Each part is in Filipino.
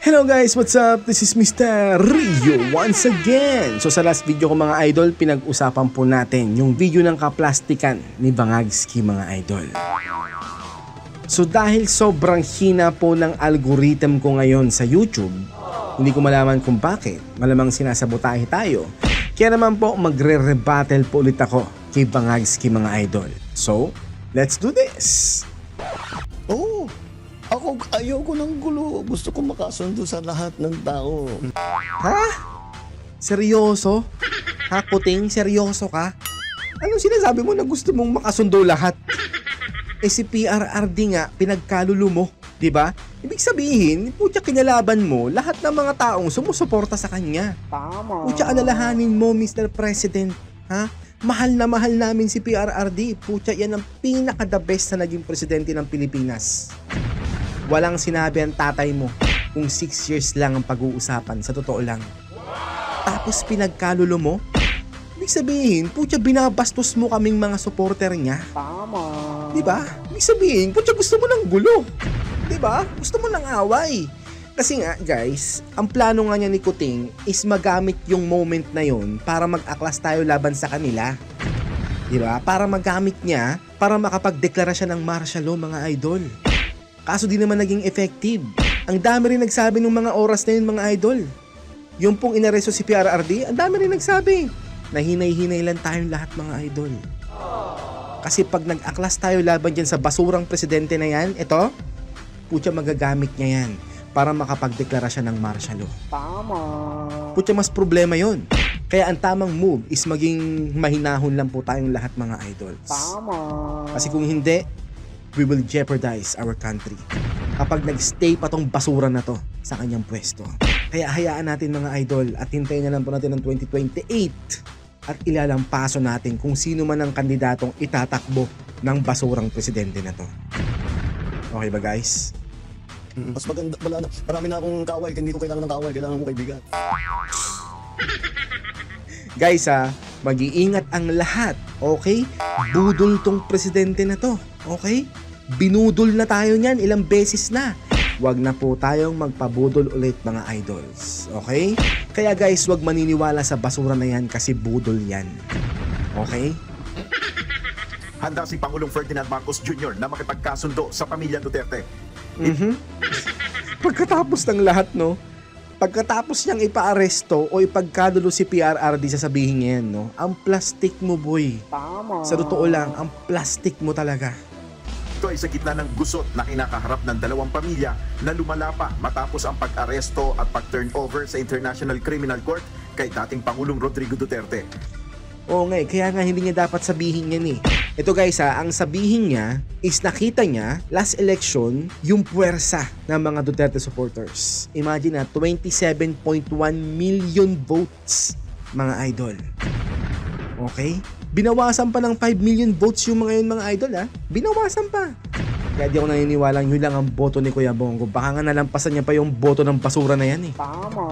Hello guys, what's up? This is Mr. Rio once again. So sa last video ko mga idol, pinag-usapan po natin yung video ng kaplastikan ni Bangagski mga idol. So dahil sobrang hina po ng algorithm ko ngayon sa YouTube, hindi ko malaman kung bakit, malamang sinasabotahe tayo. Kaya naman po magre-rebuttal po ulit ako kay Bangagski mga idol. So, let's do this! Ayoko ng gulo. Gusto ko makasundo sa lahat ng tao. Ha? Seryoso? Ha, Kuting? Seryoso ka? Anong sinasabi mo na gusto mong makasundo lahat? Eh si PRRD nga, pinagkalulo mo, di ba? Ibig sabihin, putya kinalaban mo lahat ng mga taong sumusuporta sa kanya. Tama. Putya alalahanin mo, Mr. President. Ha? Mahal na mahal namin si PRRD. Putya, yan ang pinaka-the best na naging presidente ng Pilipinas. Walang sinabi ang tatay mo kung 6 years lang ang pag-uusapan, sa totoo lang. Tapos pinagkalulo mo? Ibig sabihin, putya binabastos mo kaming mga supporter niya. Tama. Diba? Ibig sabihin, putya gusto mo ng gulo. Diba? Gusto mo ng away. Kasi nga guys, ang plano nga niya ni Kuting is magamit yung moment na yon para mag-aklas tayo laban sa kanila. Diba? Para magamit niya, para makapagdeklara siya ng martial law mga idol. Kaso di naman naging effective. Ang dami rin nagsabi nung mga oras na yun mga idol. Yung pong inaresto si PRRD, ang dami rin nagsabi na hinay-hinay lang tayong lahat mga idol. Kasi pag nag-aklas tayo laban dyan sa basurang presidente na yan, ito, putya magagamit niya yan para makapagdeklara siya ng martial law. Tama. Putya mas problema yon. Kaya ang tamang move is maging mahinahon lang po tayong lahat mga idols. Tama. Kasi kung hindi, we will jeopardize our country kapag nag-stay pa tong basura na to sa kanyang pwesto. Kaya hayaan natin mga idol at hintayin na lang po natin ng 2028 at ilalampaso natin kung sino man ang kandidatong itatakbo ng basurang presidente na to. Okay ba guys? Mas maganda, marami na akong kaway. Hindi ko kailangan ng kaway, kailangan ko kaibigan. Guys mag-iingat ang lahat, okay? Budol tong presidente na to, okay? Binudol na tayo niyan ilang beses na. Wag na po tayong magpabudol ulit mga idols, okay? Kaya guys, wag maniniwala sa basura na yan kasi budol yan, okay? Handa si Pangulong Ferdinand Marcos Jr. na makipagkasundo sa pamilya Duterte. Pagkatapos ng lahat, no? Pagkatapos niyang ipaaresto o ipagkadulo si PRRD, sasabihin niya yan, no? Ang plastic mo, boy. Tama. Sa totoo lang, ang plastic mo talaga. Ito ay sa gitna ng gusot na kinakaharap ng dalawang pamilya na lumala pa matapos ang pag-aresto at pag-turnover sa International Criminal Court kay dating Pangulong Rodrigo Duterte. Oo nga, kaya nga hindi niya dapat sabihin yan eh. Ito guys ang sabihin niya is nakita niya last election yung puwersa ng mga Duterte supporters. Imagine 27.1 million votes mga idol. Okay? Binawasan pa ng 5 million votes yung mga yun mga idol Binawasan pa. Kaya di ako naniniwala yun lang ang boto ni Kuya Bongo. Baka nga nalampasan niya pa yung boto ng basura na yan eh. Tama.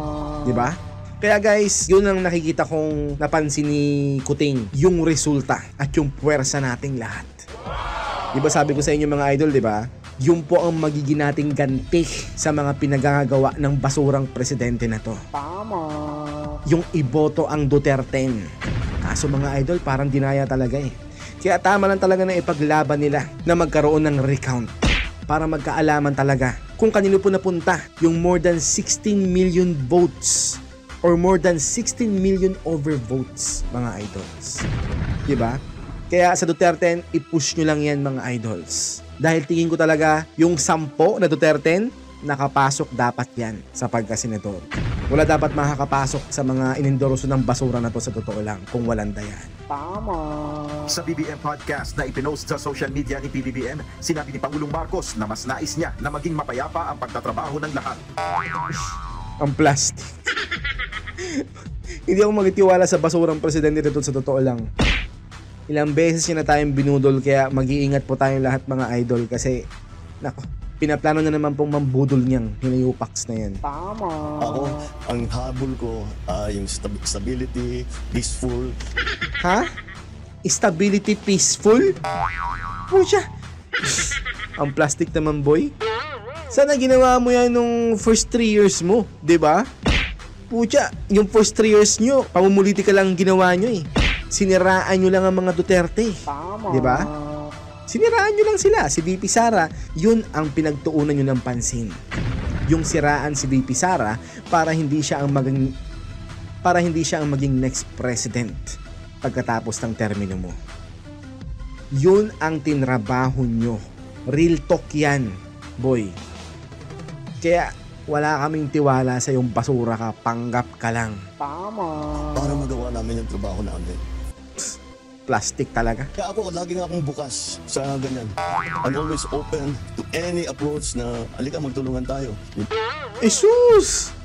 Diba? Kaya guys, yun ang nakikita kong napansin ni Kuting, yung resulta at yung puwersa nating lahat. Diba sabi ko sa inyo mga idol, diba? Yun po ang magiging nating ganti sa mga pinagagawa ng basurang presidente na to. Tama. Yung iboto ang Duterte. Kaso mga idol, parang dinaya talaga eh. Kaya tama lang talaga na ipaglaban nila na magkaroon ng recount para magkaalaman talaga kung kanino po napunta yung more than 16 million votes or more than 16 million overvotes mga idols. Diba? Kaya sa Duterte, i-push nyo lang yan mga idols. Dahil tingin ko talaga yung 10 na Duterte, nakapasok dapat yan sa pagkasenador. Wala dapat makakapasok sa mga inendorso ng basura na to sa totoo lang kung walang dayan. Tama. Sa BBM podcast na ipinost sa social media ni PBBM, sinabi ni Pangulong Marcos na mas nais niya na maging mapayapa ang pagtatrabaho ng lahat. Ang plastic. Hindi ako magtitiwala sa basurang presidente nito sa totoo lang. Ilang beses niya na tayong binudol kaya mag-iingat po tayong lahat mga idol kasi nako, pinaplano na naman pong mambudol niyang hinayupax na yan. Tama. Ako, ang habol ko, yung stability, peaceful. Ha? Stability peaceful? Pucha. Ang plastic naman boy. Sana ginawa mo yan nung first 3 years mo, di ba? Pucha, yung first 3 years nyo, pamumuliti ka lang ginawa nyo eh. Siniraan nyo lang ang mga Duterte. Di ba? Siniraan nyo lang sila. Si VP Sara, yun ang pinagtuunan nyo ng pansin. Yung siraan si VP Sara para hindi siya ang maging next president pagkatapos ng termino mo. Yun ang tinrabaho nyo. Real talk yan, boy. Kaya wala kaming tiwala sa yung basura ka, panggap ka lang. Para magawa namin yung trabaho namin. Plastic talaga. Kaya ako, lagi nga akong bukas sa ganyan. I'm always open to any approach na, alika, magtulungan tayo. Jesus!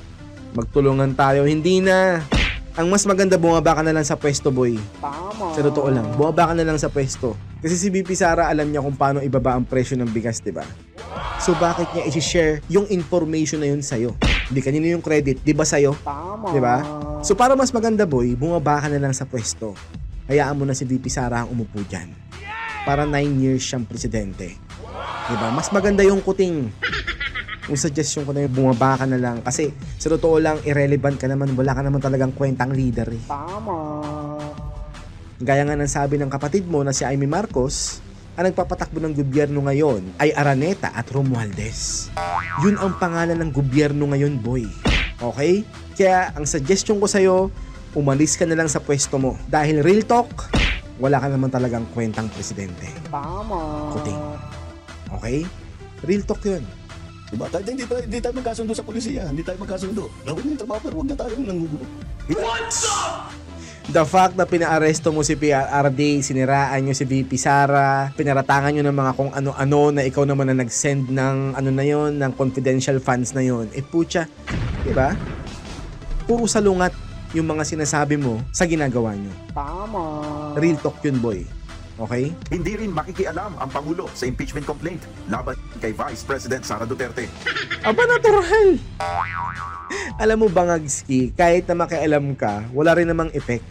Magtulungan tayo, hindi na. Ang mas maganda, bumaba ka na lang sa pwesto, boy. Sa totoo lang, bumaba ka na lang sa pwesto. Kasi si VP Sara, alam niya kung paano ibaba ang presyo ng bigas, diba? So bakit niya i-share yung information na yun sa'yo? Hindi kanino yung credit, di ba sa'yo? Diba? So para mas maganda, boy, bumaba ka na lang sa pwesto. Hayaan mo na si VP Sara ang umupo dyan. Para 9 years siyang presidente. Diba? Mas maganda yung kuting. Yung suggestion ko na yung bumaba ka na lang. Kasi sa totoo lang, irrelevant ka naman. Wala ka naman talagang kwentang leader eh. Gaya nga ng sabi ng kapatid mo na si Amy Marcos, ang nagpapatakbo ng gobyerno ngayon ay Araneta at Romualdez. Yun ang pangalan ng gobyerno ngayon, boy. Okay? Kaya ang suggestion ko sa'yo, umalis ka na lang sa pwesto mo. Dahil real talk, wala ka naman talagang kwentang presidente. Kuting. Okay? Real talk yun. Diba? Hindi tayo magkasundo sa polisiya. Hindi tayo magkasundo. Gawin mo yung trabaho pero huwag na tayong nangugulo. What's up? The fact na pinaaresto mo si PRRD, siniraan nyo si VP Sara, pinaratangan nyo ng mga kung ano-ano na ikaw naman na nag-send ng ano na yon, ng confidential funds na yon. Eh pucha, diba? Puro salungat yung mga sinasabi mo sa ginagawa nyo. Real talk yun, boy. Okay? Hindi rin makikialam ang Pangulo sa impeachment complaint laban kay Vice President Sara Duterte. Aba, natural! Alam mo ba, Ngagski, kahit na makialam ka, wala rin namang effect.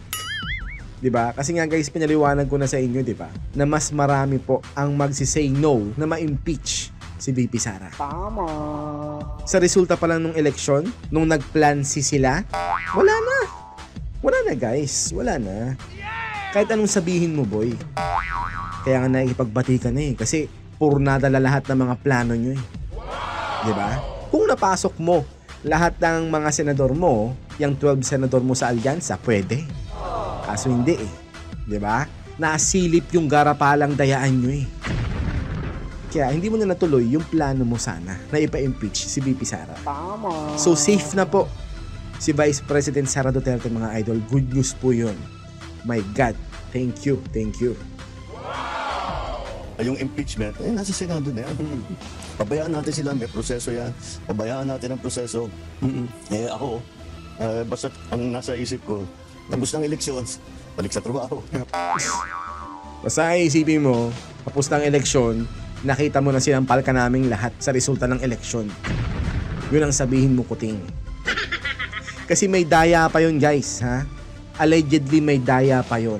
Diba? Kasi nga guys, pinaliwanag ko na sa inyo, diba? Na mas marami po ang magsisay no na ma-impeach si VP Sara. Sa resulta pa lang nung eleksyon, nung nagplan sila, wala na. Wala na guys, wala na. Kahit anong sabihin mo, boy. Kaya nga nakikipagbati ka na eh. Kasi purnada lahat ng mga plano nyo eh. Diba? Kung napasok mo lahat ng mga senador mo, yung 12 senador mo sa alyansa, pwede. Kaso hindi eh. Diba? Nasilip yung garapalang dayaan nyo eh. Kaya hindi mo na natuloy yung plano mo sana na ipa-impeach si VP Sara. So safe na po si Vice President Sara Duterte, mga idol. Good news po yun. My God, thank you, thank you. Yung impeachment, nasa Senado na yan. Pabayaan natin sila, may proseso yan. Pabayaan natin ang proseso. Ako, basta ang nasa isip ko, tapos ng eleksyon, balik sa trabaho. Basta isipin mo, tapos ng eleksyon, nakita mo na sinampal ka naming lahat sa resulta ng eleksyon. Yun ang sabihin mo, kuting. Kasi may daya pa yun, guys, ha? Allegedly may daya pa yun.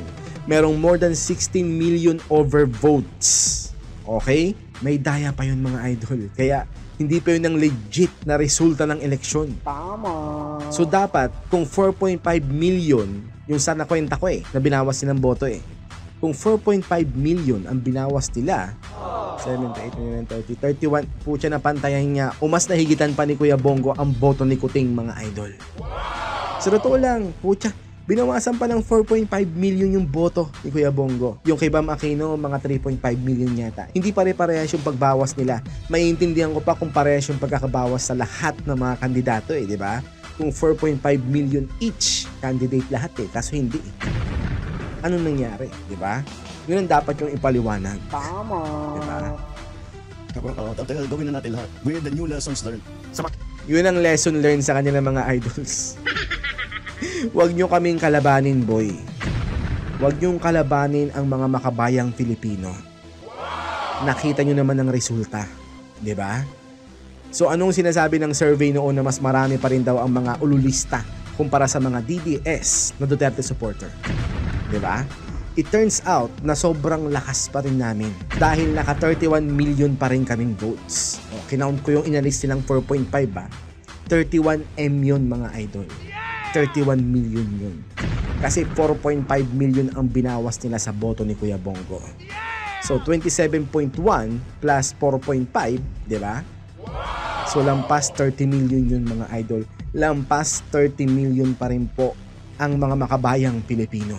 Merong more than 16 million overvotes. Okay? May daya pa yun, mga idol. Kaya hindi pa yun ang legit na resulta ng eleksyon. So dapat, kung 4.5 million, yung sana kwenta ko eh, na binawas nilang boto eh. Kung 4.5 million ang binawas nila, 7, 8, 9, 30, 31, putya na pantayan niya, o mas nahigitan pa ni Kuya Bongo ang boto ni Kuting, mga idol. Sa totoo lang, putya, binawasan pa ng 4.5 million yung boto ni Kuya Bongo. Yung kay Bam Aquino, mga 3.5 million yata. Hindi pare-parehas yung pagbawas nila. Maiintindihan ko pa kung parehas yung pagkakabawas sa lahat ng mga kandidato eh, di ba? Kung 4.5 million each candidate lahat eh, kaso hindi eh. Anong nangyari, di ba? Yun ang dapat yung ipaliwanag. Di ba? Gawin na natin lahat. We have the new lessons learned. Yun ang lesson learned sa kanilang mga idols. Huwag nyo kaming kalabanin, boy. Huwag nyong kalabanin ang mga makabayang Pilipino. Nakita nyo naman ang resulta. Diba? So anong sinasabi ng survey noon na mas marami pa rin daw ang mga ululista kumpara sa mga DDS na Duterte supporter? Diba? it turns out na sobrang lakas pa rin namin dahil naka 31 million pa rin kaming votes. O, kinount ko yung inalis nilang 4.5 ba? 31 M yun mga idol. 31 million yun. Kasi 4.5 million ang binawas nila sa boto ni Kuya Bongo. So 27.1 plus 4.5, di ba? So lampas 30 million yun mga idol. Lampas 30 million pa rin po ang mga makabayang Pilipino.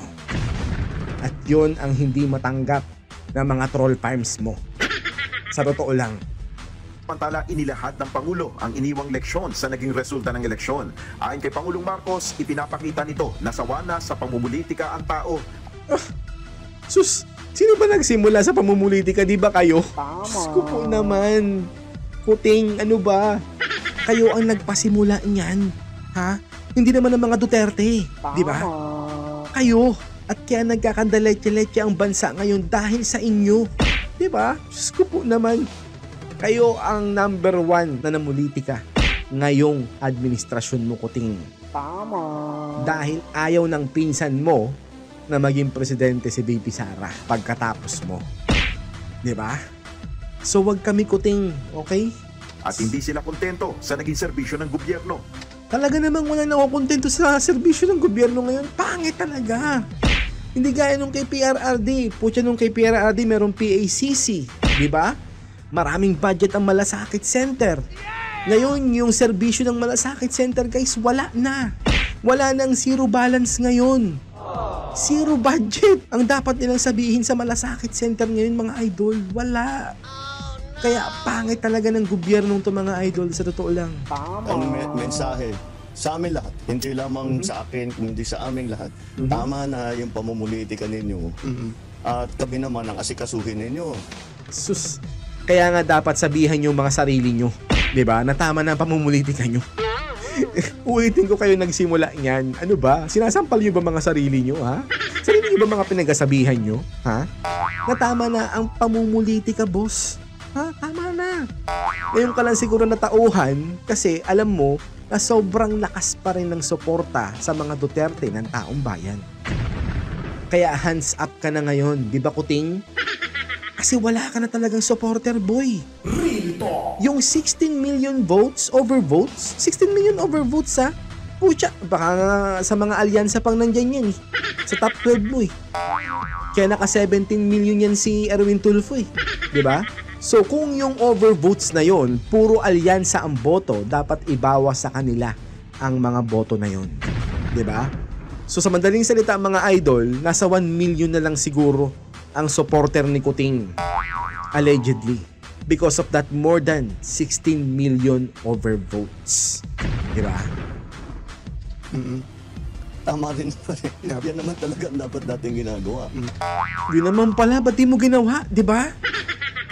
At yun ang hindi matanggap ng mga troll farms mo. Sa totoo lang. Samantala, inilahad ng Pangulo ang iniwang leksyon sa naging resulta ng eleksyon. Ayon kay Pangulong Marcos, ipinapakita nito na sawa na sa pamumulitika ang tao. Sus, sino ba nagsimula sa pamumulitika? Di ba kayo? Diyos ko po naman. Kuting, ano ba? Kayo ang nagpasimula niyan. Ha? Hindi naman ang mga Duterte. Di ba? Kayo. At kaya nagkakandaletse-letse ang bansa ngayon dahil sa inyo. Di ba? Diyos ko po naman. Kayo ang number 1 na namulitika ngayong administrasyon mo, Kuting. Tama. Dahil ayaw ng pinsan mo na maging presidente si Baby Sara pagkatapos mo. Di ba? So wag kami, Kuting, okay? At hindi sila kontento sa naging serbisyo ng gobyerno. Talaga namang wala nakukontento sa serbisyo ng gobyerno ngayon. Pangit talaga. Hindi gaya nung kay PRRD. Putya nung kay PRRD merong PACC. Di ba? Maraming budget ang Malasakit Center. Ngayon, yung serbisyo ng Malasakit Center, guys, wala na. Wala nang zero balance ngayon. Zero budget ang dapat nilang sabihin sa Malasakit Center ngayon, mga idol. Wala. Kaya pangit talaga ng gobyerno to, mga idol, sa totoo lang. Ang mensahe sa amin lahat, hindi lamang sa akin, kundi sa aming lahat. Tama na yung pamumulitika ninyo. At kami naman ang asikasuhin ninyo. Sus, kaya nga dapat sabihan yung mga sarili nyo, di ba? Na tama na ang pamumulitika nyo. Ulitin ko, kayo nagsimula niyan. Ano ba? Sinasampal nyo ba mga sarili nyo, ha? Sarili nyo ba mga pinagasabihan nyo, ha? Na tama na ang pamumulitika, boss. Ha? Tama na. Ngayon ka lang siguro natauhan kasi alam mo na sobrang lakas pa rin ng suporta sa mga Duterte ng taong bayan. Kaya hands up ka na ngayon, di ba, Kuting? Kasi wala ka na talagang supporter, boy. Yung 16 million overvotes, 16 million overvotes, ha? Pucha, baka nga sa mga alyansa pang nandyan yan, eh. Sa top 12 mo, eh. Kaya naka 17 million yan si Erwin Tulfo, eh. Diba? So kung yung overvotes na yon, puro alyansa ang boto, dapat ibawas sa kanila ang mga boto na yon. Diba? So sa madaling salita, mga idol, nasa 1 million na lang siguro ang supporter ni Kuting. Allegedly. Because of that more than 16 million overvotes. Diba? Tama rin pa rin. Yan naman talaga ang dapat natin ginagawa. Yun naman pala, ba't di mo ginawa? Diba?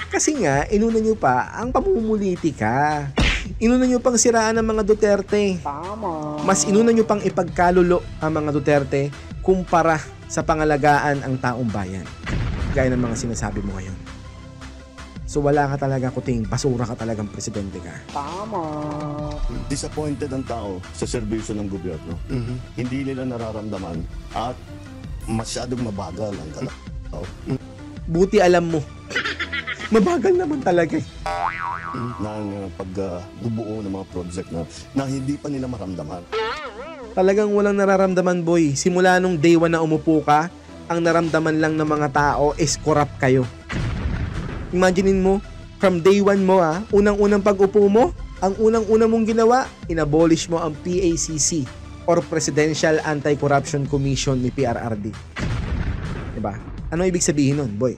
Kasi nga, inuna nyo pa ang pamumulitika. Inuna nyo pang siraan ng mga Duterte. Tama. Mas inuna nyo pang ipagkalulo ang mga Duterte kumpara sa pangalagaan ang taong bayan. Gaya ng mga sinasabi mo ngayon. So wala ka talaga, Kuting. Basura ka talagang presidente ka. Tama. Disappointed ang tao sa serbisyo ng gobyerno. Hindi nila nararamdaman at masyadong mabagal ang tao. Buti alam mo. Mabagal naman talaga, ng pagbubuo ng mga project na hindi pa nila maramdaman. Talagang walang nararamdaman, boy. Simula nung day 1 na umupo ka, ang naramdaman lang ng mga tao is corrupt kayo. Imaginein mo, from day 1 mo, unang-unang pag-upo mo, ang unang-unang mong ginawa, inabolish mo ang PACC or Presidential Anti-Corruption Commission ni PRRD. Diba? Ano ibig sabihin nun, boy?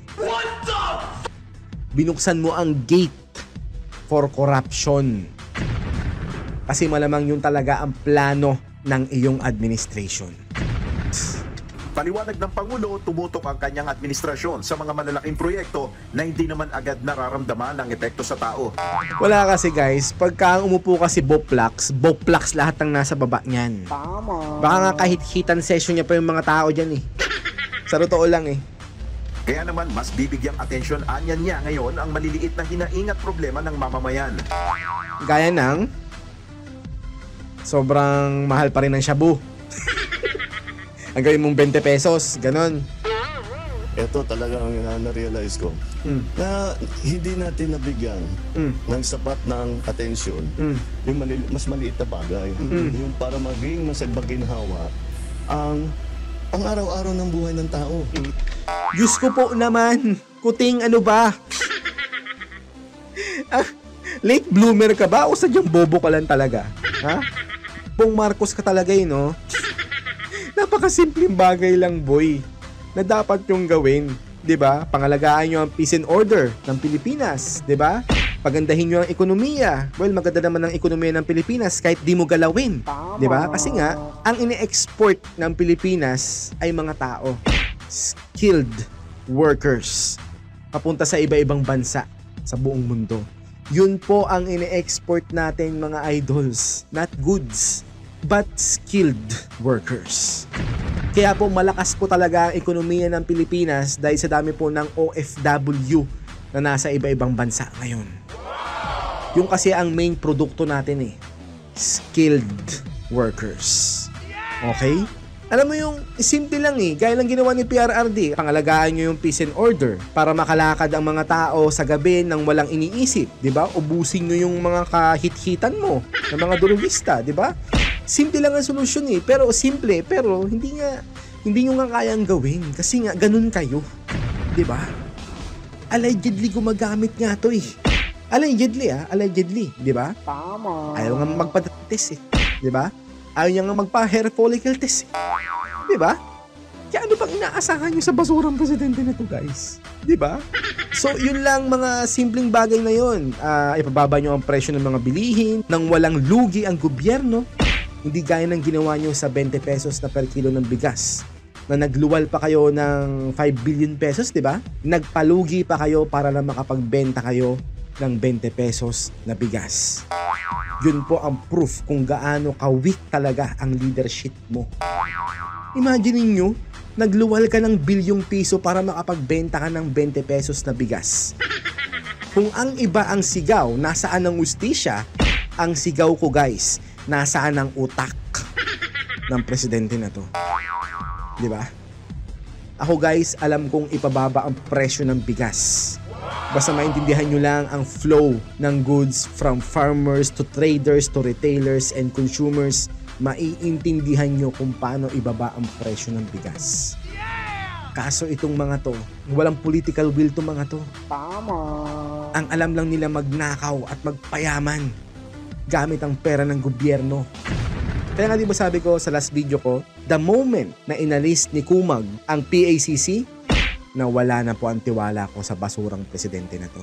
Binuksan mo ang gate for corruption. Kasi malamang yun talaga ang plano ng iyong administration. Paliwanag ng Pangulo, tumutok ang kanyang administrasyon sa mga malalaking proyekto na hindi naman agad nararamdaman ang epekto sa tao. Wala kasi, guys, pagka umupo ka si Boplax lahat ng nasa baba niyan. Tama. Baka nga kahit hitan session niya pa yung mga tao dyan, eh. Sa totoo lang, eh. Kaya naman mas bibigyang atensyon anyan niya ngayon ang maliliit na hinaing at problema ng mamamayan. Gaya ng sobrang mahal pa rin ng shabu. Ang gawin mong 20 pesos, ganon. Ito talagang na-realize ko na hindi natin nabigyan ng sapat ng atensyon yung mas maliit na bagay. Yung para maging masagbaginhawa ang pang-araw-araw ng buhay ng tao. Diyos ko po naman, Kuting, ano ba? Late bloomer ka ba o sadyang bobo ka lang talaga? Ha? Pong Marcos ka talaga no? Napakasimpleng bagay lang, boy, na dapat yung gawin. 'Di ba? Pangalagaan nyo ang peace and order ng Pilipinas, 'di ba? Pagandahin nyo ang ekonomiya. Well, maganda naman ang ekonomiya ng Pilipinas kahit di mo galawin. 'Di ba? Kasi nga, ang ini-export ng Pilipinas ay mga tao. Skilled workers. Papunta sa iba-ibang bansa sa buong mundo. Yun po ang ini-export natin, mga idols. Not goods, but skilled workers. Kaya po malakas po talaga ang ekonomiya ng Pilipinas dahil sa dami po ng OFW na nasa iba-ibang bansa ngayon. Yung kasi ang main produkto natin skilled workers. Okay? Alam mo yung simple lang gaya lang ginawa ni PRRD. Pangalagaan nyo yung peace and order para makalakad ang mga tao sa gabi nang walang iniisip, 'di ba? Ubusin nyo yung mga kahit-hitan mo ng mga durugista, 'di ba? Simple lang ang solusyon pero simple, pero hindi nyo nga kayang gawin kasi nga ganun kayo, 'di ba? Allegedly gumagamit nga to allegedly, 'di ba? Tama. Ayaw nga magpa-test 'di ba? Ayaw niya nga magpa-hair follicle test. Diba? Kaya ano bang inaasahan niyo sa basurang presidente na to, guys? Diba? So, yun lang mga simpleng bagay na yun. Ipababa niyo ang presyo ng mga bilihin nang walang lugi ang gobyerno. Hindi gaya ng ginawa niyo sa 20 pesos na per kilo ng bigas. Na nagluwal pa kayo ng 5 billion pesos, diba? Nagpalugi pa kayo para lang makapagbenta kayo ng 20 pesos na bigas. Yun po ang proof kung gaano ka-weak talaga ang leadership mo. Imagine niyo, nagluwal ka ng bilyong piso para makapagbenta ka ng 20 pesos na bigas. Kung ang iba ang sigaw, nasaan ang ustisya, ang sigaw ko, guys, nasaan ang utak ng presidente na to. Di ba? Ako, guys, alam kong ipababa ang presyo ng bigas. Basta maintindihan nyo lang ang flow ng goods from farmers to traders to retailers and consumers, maiintindihan nyo kung paano ibaba ang presyo ng bigas. Kaso itong mga to, walang political will to mga to. Tama. Ang alam lang nila magnakaw at magpayaman gamit ang pera ng gobyerno. Kaya nga di ba sabi ko sa last video ko, the moment na inalis ni Kumag ang PACC, na wala na po ang tiwala ko sa basurang presidente na to.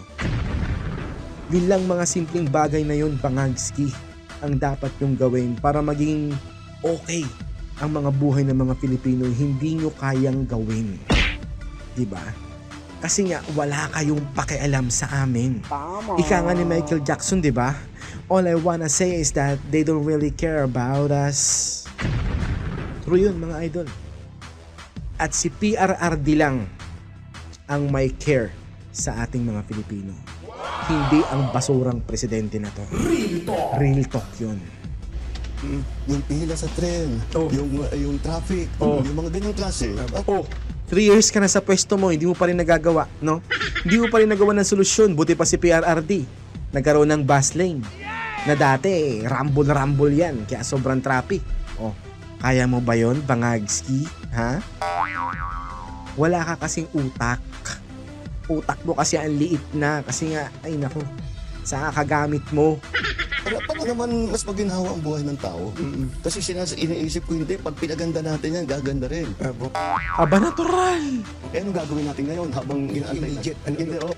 Yun lang mga simpleng bagay na yun, Bangagski, ang dapat yung gawin para maging okay ang mga buhay ng mga Pilipino. Hindi nyo kayang gawin. Diba? Kasi nga, wala kayong pakialam sa amin. Tama. Ika nga ni Michael Jackson, diba? All I wanna say is that they don't really care about us. True yun, mga idol. At si PRRD lang ang may care sa ating mga Pilipino. Hindi ang basurang presidente na to. Real talk yun. Yung pila sa tren, yung traffic, yung mga ganyang klase. 3 years ka na sa pwesto mo, hindi mo pa rin nagagawa, no? Hindi mo pa rin nagawa ng solusyon. Buti pa si PRRD. Nagkaroon ng bus lane. Na dati, rumble yan. Kaya sobrang traffic. Kaya mo ba yun, Bangagski? Ha? Wala ka kasing utak. Utak mo kasi ang liit na. Kasi nga, ay naku, sa kagamit mo. Para naman mas maginhawa ang buhay ng tao. Kasi iniisip ko hindi, pag pinaganda natin yan, gaganda rin. Aba, natural. Anong gagawin natin ngayon habang inaantay na?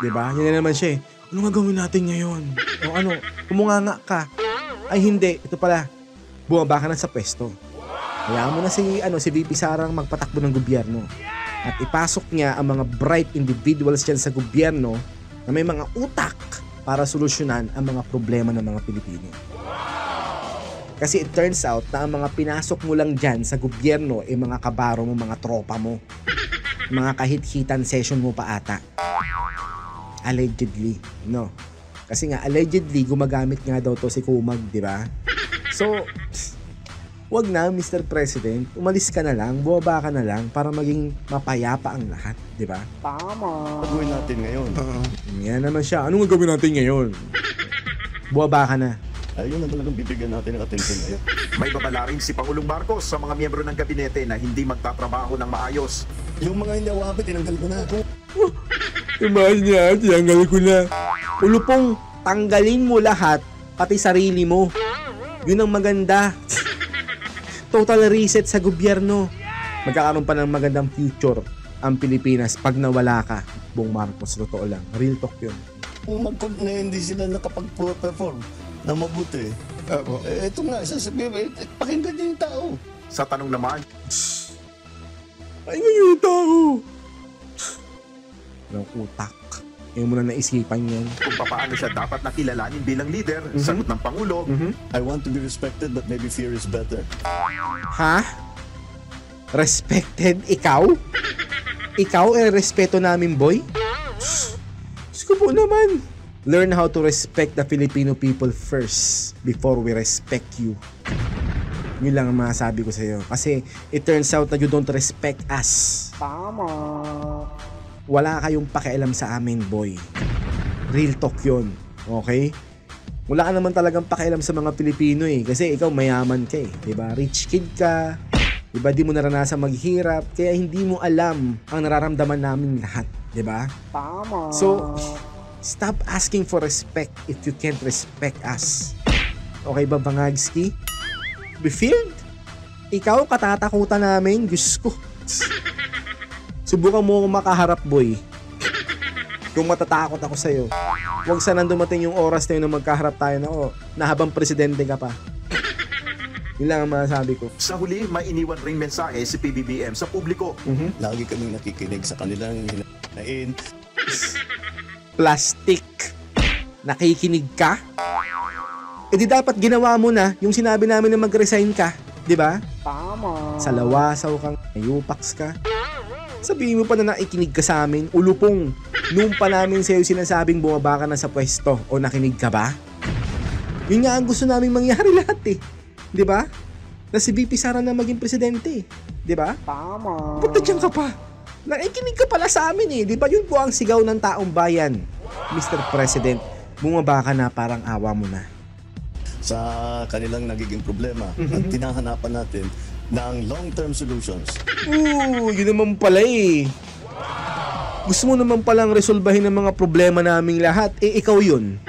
Diba? Yan na naman siya Ano gagawin natin ngayon? O ano, kumunganga ka. Ay hindi, ito pala, bumaba ka na sa pwesto. Hayaan mo na si VP Sarang magpatakbo ng gobyerno. At ipasok niya ang mga bright individuals dyan sa gobyerno na may mga utak para solusyonan ang mga problema ng mga Pilipino. Kasi it turns out na ang mga pinasok mo lang dyan sa gobyerno ay mga kabaro mo, mga tropa mo. Mga kahit-hitan session mo pa ata. Allegedly, no? Kasi nga, allegedly, gumagamit nga daw to si Kumag, di ba? So, Wag na, Mr. President. Umalis ka na lang, bumaba ka na lang para maging mapayapa ang lahat, di ba? Gagawin natin ngayon. Yan naman siya. Anong gagawin natin ngayon? Bumaba ka na. Ayun na talagang bibigyan natin ng atensyon ngayon. May babala rin si Pangulong Marcos sa mga miyembro ng gabinete na hindi magtatrabaho ng maayos. Yung mga hindi awapit, tinanggal ko na. Imahal niya, tiyanggal ko na. Ulupong, tanggalin mo lahat, pati sarili mo. Yun ang maganda. Total reset sa gobyerno. Magkakaroon pa ng magandang future ang Pilipinas pag nawala ka. Bong Marcos, totoo lang. Real talk yun. Kung na hindi sila nakapag-perform na mabuti. Ito nga, sasabihin, pakinggan niyo yung tao. Sa tanong naman, Ay, ngayon yung tao. Ng utak. Yung muna naisipan yan. kung paano siya dapat nakilalanin bilang leader, sagot ng Pangulo, I want to be respected but maybe fear is better. Ha? Respected ikaw? Ikaw respeto namin, boy? Diyos ko po naman. Learn how to respect the Filipino people first before we respect you. Yun lang ang masasabi ko sa'yo. Kasi it turns out na you don't respect us. Wala kayong pakialam sa amin, boy. Real talk yun. Okay? Wala ka naman talagang pakialam sa mga Pilipino eh. Kasi ikaw mayaman ka eh. Diba? Rich kid ka. Diba? Di mo naranasan maghirap. Kaya hindi mo alam ang nararamdaman namin lahat. Diba? So, stop asking for respect if you can't respect us. Okay ba, Bangagski? Be filled? Ikaw, katatakutan namin. Diyos ko. Subukan mo akong makaharap, boy. Kung matatakot ako sa'yo. Huwag sana dumating yung oras na yun na magkaharap tayo na habang presidente ka pa. Yun lang ang masasabi ko. sa huli, may iniwan ring mensahe si PBBM sa publiko. Lagi kaming nakikinig sa kanilang hinain. Plastic. Nakikinig ka? E di dapat ginawa mo na yung sinabi namin na mag-resign ka. Di ba? Sa lawasaw kang ayupaks ka. Sabihin mo pa na nakikinig ka sa amin, ulupong. Noong pa namin sa'yo sinasabing bumaba ka na sa pwesto o nakinig ka ba? Yun nga ang gusto namin mangyari lahat eh. Di ba? Na si VP Sara na maging presidente. Di ba? Ba't nandiyan ka pa? Nakikinig ka pala sa amin eh. Di ba yun po ang sigaw ng taong bayan? Mr. President, bumaba ka na parang awa mo na. Sa kanilang nagiging problema at tinahanapan natin ng long-term solutions. Yun naman pala eh. Gusto mo naman palang resolbahin ang mga problema naming lahat. Eh, ikaw yun.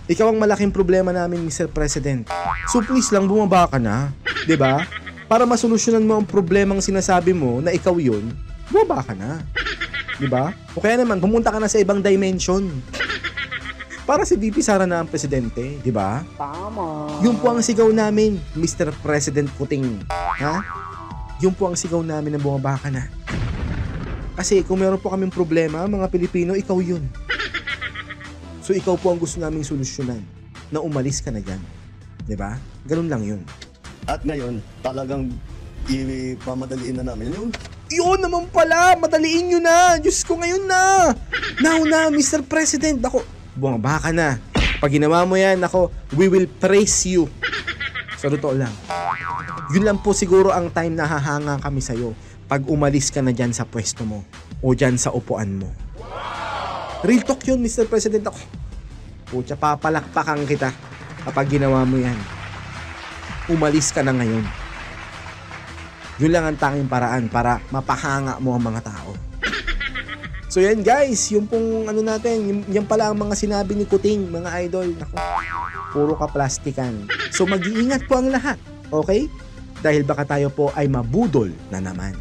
Ikaw ang malaking problema namin, Mr. President. So please lang, bumaba ka na. 'Di ba? Para masolusyonan mo ang problemang sinasabi mo na ikaw yun, bumaba ka na. 'Di ba? O kaya naman, pumunta ka na sa ibang dimension. Para si VP Sara na ang presidente, 'di ba? Yun po ang sigaw namin, Mr. President Kuting. Ha? Yun po ang sigaw namin na bumaba ka na. Kasi kung meron po kaming problema, mga Pilipino, ikaw yun. So ikaw po ang gusto naming solusyonan na umalis ka na dyan. 'Di ba? Ganun lang yun. At ngayon, talagang ipamadaliin na namin yun. Yun naman pala! Madaliin nyo na! Diyos ko, ngayon na! Now na, Mr. President! Ako, bumaba ka na. Pag ginawa mo yan, ako, we will praise you. Sa totoo lang. Yun lang po siguro ang time na hahanga kami sa'yo pag umalis ka na dyan sa pwesto mo o dyan sa upuan mo. Real talk yun, Mr. President. Ako, putya, papalakpakan kita kapag ginawa mo yan. Umalis ka na ngayon. Yun lang ang tanging paraan para mapahanga mo ang mga tao. So yan guys, yung pong ano natin, yan pala ang mga sinabi ni Kuting, mga idol. Naku, puro ka plastikan. So mag-iingat po ang lahat, okay? Dahil baka tayo po ay mabudol na naman.